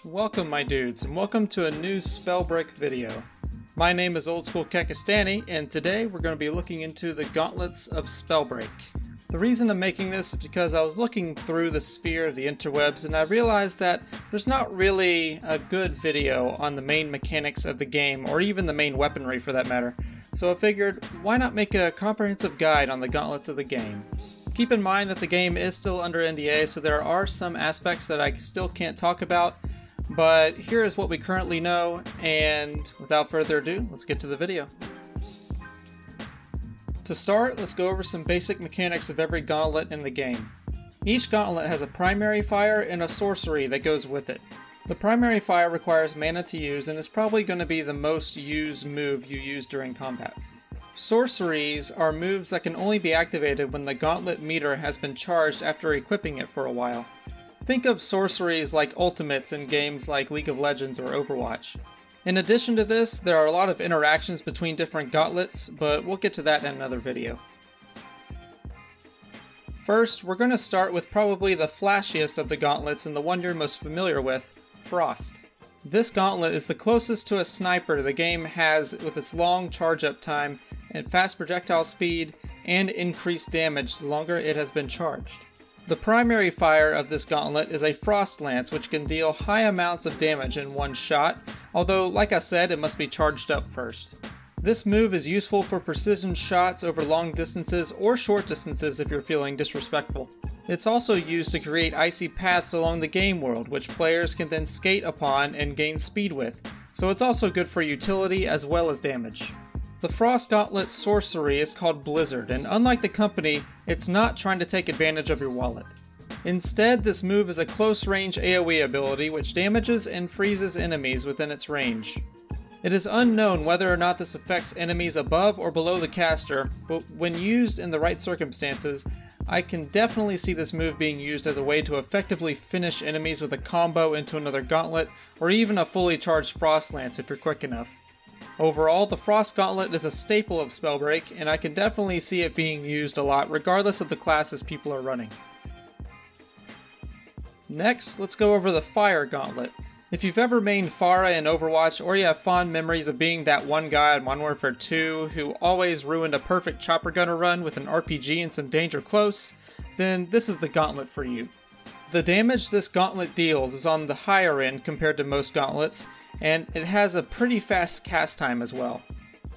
Welcome my dudes, and welcome to a new SPELLBREAK video. My name is Old School Kekistani, and today we're going to be looking into the Gauntlets of SPELLBREAK. The reason I'm making this is because I was looking through the sphere of the interwebs and I realized that there's not really a good video on the main mechanics of the game, or even the main weaponry for that matter. So I figured, why not make a comprehensive guide on the Gauntlets of the game? Keep in mind that the game is still under NDA, so there are some aspects that I still can't talk about, but here is what we currently know, and without further ado, let's get to the video. To start, let's go over some basic mechanics of every gauntlet in the game. Each gauntlet has a primary fire and a sorcery that goes with it. The primary fire requires mana to use and is probably going to be the most used move you use during combat. Sorceries are moves that can only be activated when the gauntlet meter has been charged after equipping it for a while. Think of sorceries like ultimates in games like League of Legends or Overwatch. In addition to this, there are a lot of interactions between different gauntlets, but we'll get to that in another video. First, we're going to start with probably the flashiest of the gauntlets and the one you're most familiar with, Frost. This gauntlet is the closest to a sniper the game has with its long charge up time and fast projectile speed and increased damage the longer it has been charged. The primary fire of this gauntlet is a Frost Lance, which can deal high amounts of damage in one shot, although like I said, it must be charged up first. This move is useful for precision shots over long distances or short distances if you're feeling disrespectful. It's also used to create icy paths along the game world, which players can then skate upon and gain speed with, so it's also good for utility as well as damage. The Frost Gauntlet's sorcery is called Blizzard, and unlike the company, it's not trying to take advantage of your wallet. Instead, this move is a close-range AoE ability which damages and freezes enemies within its range. It is unknown whether or not this affects enemies above or below the caster, but when used in the right circumstances, I can definitely see this move being used as a way to effectively finish enemies with a combo into another gauntlet, or even a fully charged Frost Lance if you're quick enough. Overall, the Frost Gauntlet is a staple of SPELLBREAK, and I can definitely see it being used a lot regardless of the classes people are running. Next, let's go over the Fire Gauntlet. If you've ever mained Pharah in Overwatch, or you have fond memories of being that one guy in Modern Warfare 2 who always ruined a perfect chopper gunner run with an RPG and some danger close, then this is the gauntlet for you. The damage this gauntlet deals is on the higher end compared to most gauntlets, and it has a pretty fast cast time as well.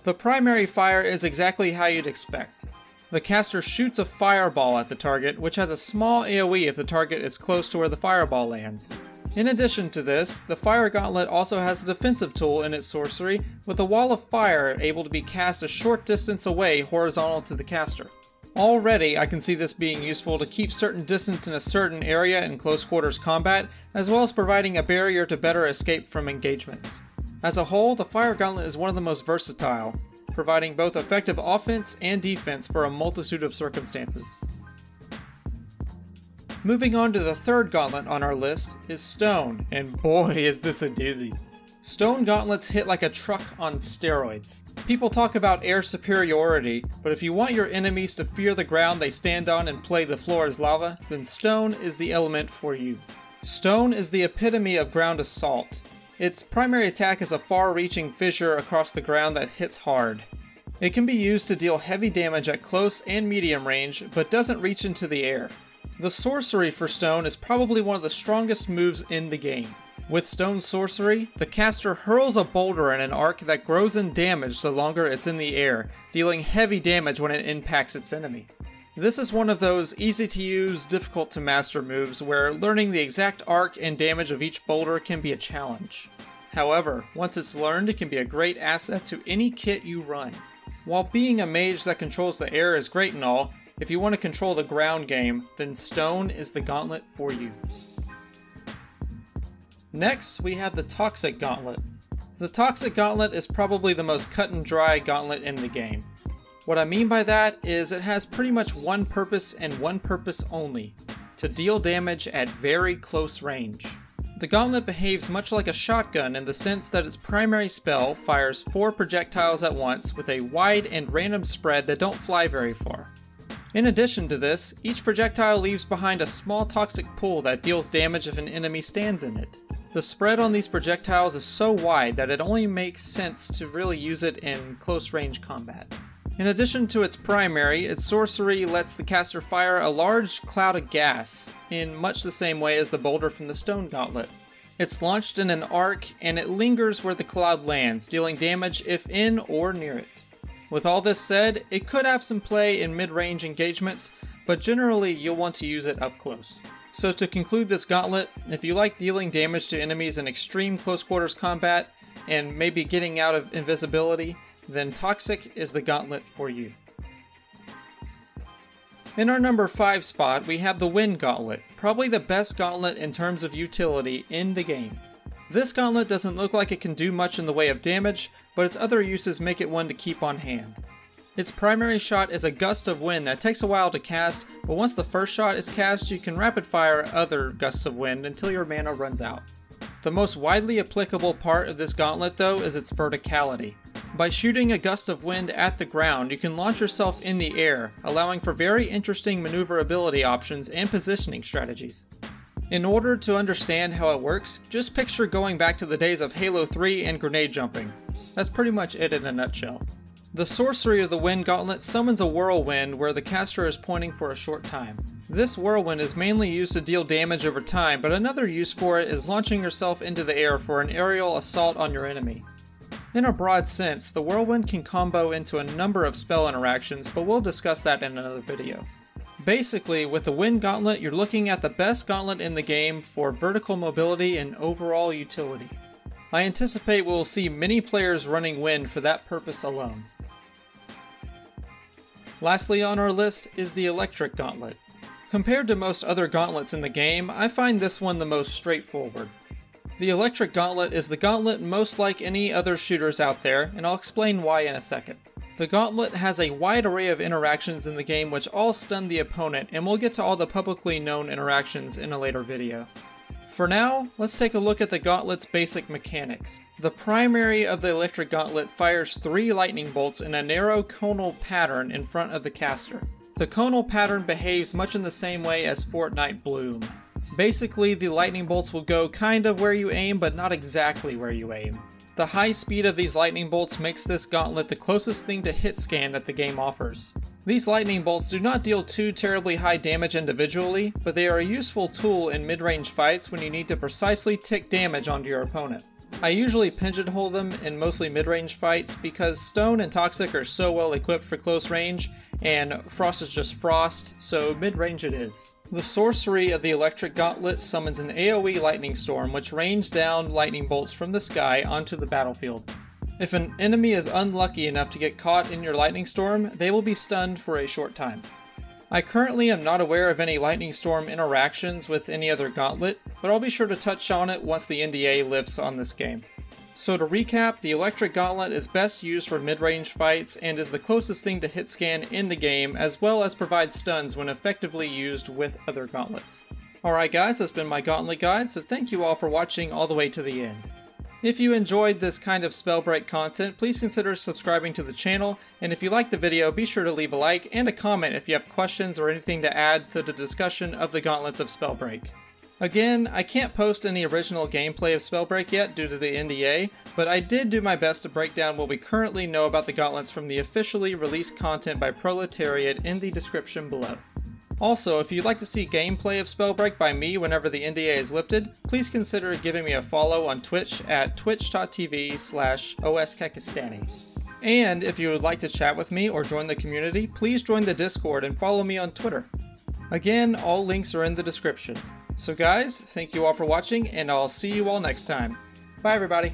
The primary fire is exactly how you'd expect. The caster shoots a fireball at the target, which has a small AoE if the target is close to where the fireball lands. In addition to this, the Fire Gauntlet also has a defensive tool in its sorcery, with a wall of fire able to be cast a short distance away horizontal to the caster. Already, I can see this being useful to keep certain distance in a certain area in close quarters combat, as well as providing a barrier to better escape from engagements. As a whole, the Fire Gauntlet is one of the most versatile, providing both effective offense and defense for a multitude of circumstances. Moving on to the third gauntlet on our list is Stone, and boy is this a doozy. Stone gauntlets hit like a truck on steroids. People talk about air superiority, but if you want your enemies to fear the ground they stand on and play the floor as lava, then Stone is the element for you. Stone is the epitome of ground assault. Its primary attack is a far-reaching fissure across the ground that hits hard. It can be used to deal heavy damage at close and medium range, but doesn't reach into the air. The sorcery for Stone is probably one of the strongest moves in the game. With Stone's sorcery, the caster hurls a boulder in an arc that grows in damage the longer it's in the air, dealing heavy damage when it impacts its enemy. This is one of those easy to use, difficult to master moves where learning the exact arc and damage of each boulder can be a challenge. However, once it's learned, it can be a great asset to any kit you run. While being a mage that controls the air is great and all, if you want to control the ground game, then Stone is the gauntlet for you. Next, we have the Toxic Gauntlet. The Toxic Gauntlet is probably the most cut and dry gauntlet in the game. What I mean by that is it has pretty much one purpose and one purpose only: to deal damage at very close range. The gauntlet behaves much like a shotgun in the sense that its primary spell fires 4 projectiles at once with a wide and random spread that don't fly very far. In addition to this, each projectile leaves behind a small toxic pool that deals damage if an enemy stands in it. The spread on these projectiles is so wide that it only makes sense to really use it in close range combat. In addition to its primary, its sorcery lets the caster fire a large cloud of gas in much the same way as the boulder from the Stone Gauntlet. It's launched in an arc and it lingers where the cloud lands, dealing damage if in or near it. With all this said, it could have some play in mid-range engagements, but generally you'll want to use it up close. So to conclude this gauntlet, if you like dealing damage to enemies in extreme close quarters combat, and maybe getting out of invisibility, then Toxic is the gauntlet for you. In our number 5 spot, we have the Wind Gauntlet, probably the best gauntlet in terms of utility in the game. This gauntlet doesn't look like it can do much in the way of damage, but its other uses make it one to keep on hand. Its primary shot is a gust of wind that takes a while to cast, but once the first shot is cast, you can rapid fire other gusts of wind until your mana runs out. The most widely applicable part of this gauntlet though is its verticality. By shooting a gust of wind at the ground, you can launch yourself in the air, allowing for very interesting maneuverability options and positioning strategies. In order to understand how it works, just picture going back to the days of Halo 3 and grenade jumping. That's pretty much it in a nutshell. The sorcery of the Wind Gauntlet summons a whirlwind where the caster is pointing for a short time. This whirlwind is mainly used to deal damage over time, but another use for it is launching yourself into the air for an aerial assault on your enemy. In a broad sense, the whirlwind can combo into a number of spell interactions, but we'll discuss that in another video. Basically, with the Wind Gauntlet, you're looking at the best gauntlet in the game for vertical mobility and overall utility. I anticipate we'll see many players running Wind for that purpose alone. Lastly on our list is the Electric Gauntlet. Compared to most other gauntlets in the game, I find this one the most straightforward. The Electric Gauntlet is the gauntlet most like any other shooters out there, and I'll explain why in a second. The gauntlet has a wide array of interactions in the game which all stun the opponent, and we'll get to all the publicly known interactions in a later video. For now, let's take a look at the gauntlet's basic mechanics. The primary of the Electric Gauntlet fires 3 lightning bolts in a narrow conal pattern in front of the caster. The conal pattern behaves much in the same way as Fortnite Bloom. Basically, the lightning bolts will go kind of where you aim, but not exactly where you aim. The high speed of these lightning bolts makes this gauntlet the closest thing to hit scan that the game offers. These lightning bolts do not deal too terribly high damage individually, but they are a useful tool in mid-range fights when you need to precisely tick damage onto your opponent. I usually pigeonhole them in mostly mid-range fights because Stone and Toxic are so well equipped for close range, and Frost is just Frost, so mid-range it is. The sorcery of the Electric Gauntlet summons an AoE lightning storm which rains down lightning bolts from the sky onto the battlefield. If an enemy is unlucky enough to get caught in your lightning storm, they will be stunned for a short time. I currently am not aware of any lightning storm interactions with any other gauntlet, but I'll be sure to touch on it once the NDA lifts on this game. So to recap, the Electric Gauntlet is best used for mid-range fights and is the closest thing to hit scan in the game, as well as provides stuns when effectively used with other gauntlets. Alright guys, that's been my Gauntlet guide, so thank you all for watching all the way to the end. If you enjoyed this kind of SPELLBREAK content, please consider subscribing to the channel, and if you liked the video, be sure to leave a like and a comment if you have questions or anything to add to the discussion of the gauntlets of SPELLBREAK. Again, I can't post any original gameplay of SPELLBREAK yet due to the NDA, but I did do my best to break down what we currently know about the gauntlets from the officially released content by Proletariat in the description below. Also, if you'd like to see gameplay of SPELLBREAK by me whenever the NDA is lifted, please consider giving me a follow on Twitch at twitch.tv/oskakistani. And if you would like to chat with me or join the community, please join the Discord and follow me on Twitter. Again, all links are in the description. So guys, thank you all for watching, and I'll see you all next time. Bye everybody!